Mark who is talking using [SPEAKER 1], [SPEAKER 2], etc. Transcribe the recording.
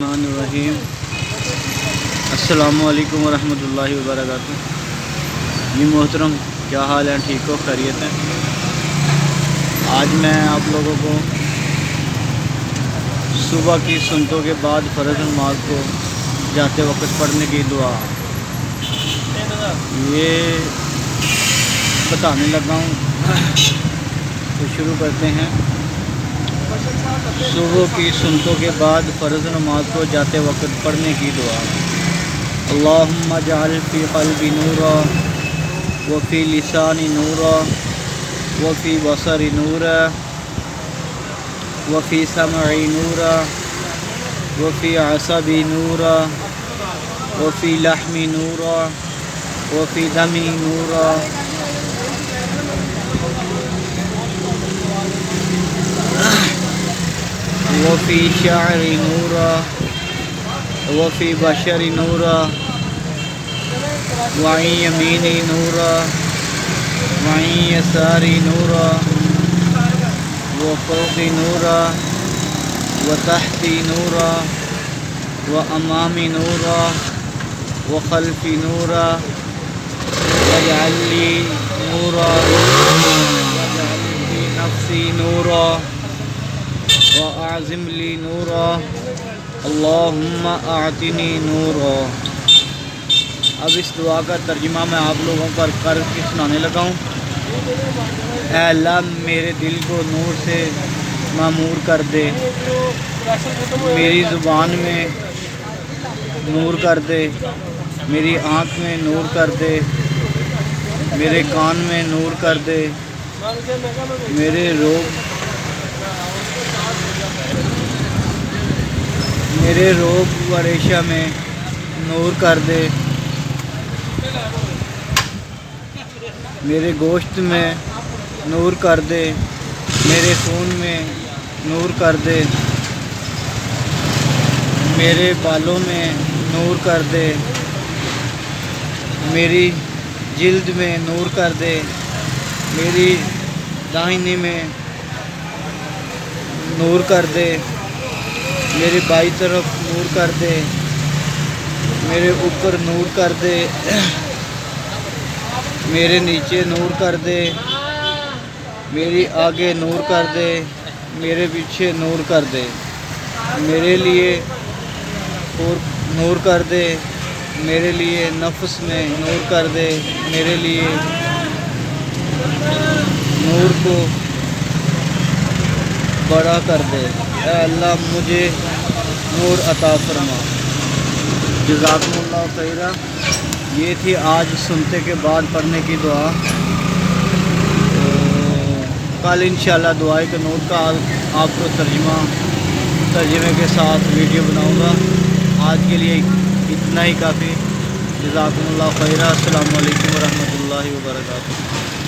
[SPEAKER 1] الرحیم السلام علیکم ورحمۃ اللہ وبرکاتہ۔ جی محترم، کیا حال ہے؟ ٹھیک ہو؟ خیریت ہے؟ آج میں آپ لوگوں کو صبح کی سنتوں کے بعد فرض نماز کو جاتے وقت پڑھنے کی دعا یہ بتانے لگا ہوں، تو شروع کرتے ہیں۔ صبح کی سنتوں کے بعد فرض نماز کو جاتے وقت پڑھنے کی دعا۔ اللہم اجعل فی قلبی نورا وفی لسانی نورا وفی بصری نورا وفی سمعی نورا وفی عصبی نورا وفی لحمی نورا وفی دمی نورا وفی شعری نورا وفی بشری نورا وعن یمینی نورا وعن یساری نورا وفوقی نورا وتحتی نورا وامامی نورا وخلفی نورا واجعل لی نورا واجعل فی نفسی نورا وَأَعْظِمْ لِي نُورًا اللہم اعطنی نورا۔ اب اس دعا کا ترجمہ میں آپ لوگوں پر کر کے سنانے لگا ہوں۔ اے اللہ، میرے دل کو نور سے معمور کر دے، میری زبان میں نور کر دے، میری آنکھ میں نور کر دے، میرے کان میں نور کر دے، میرے روب و ریشہ میں نور کر دے، میرے گوشت میں نور کر دے، میرے خون میں نور کر دے، میرے بالوں میں نور کر دے، میری جلد میں نور کر دے، میری داہنی میں نور کر دے، میرے بائیں طرف نور کر دے، میرے اوپر نور کر دے، میرے نیچے نور کر دے، میری آگے نور کر دے، میرے پیچھے نور کر دے، میرے لیے نور کر دے، میرے لیے نفس میں نور کر دے، میرے لیے نور کو بڑا کر دے۔ اے اللہ، مجھے نور عطا فرما۔ جزاکم اللہ خیرا۔ یہ تھی آج سنتے کے بعد پڑھنے کی دعا۔ کل انشاءاللہ دعائے قنوت کا آپ کو ترجمے کے ساتھ ویڈیو بناؤں گا۔ آج کے لیے اتنا ہی کافی۔ جزاکم اللہ خیرا۔ السلام علیکم ورحمۃ اللہ وبرکاتہ۔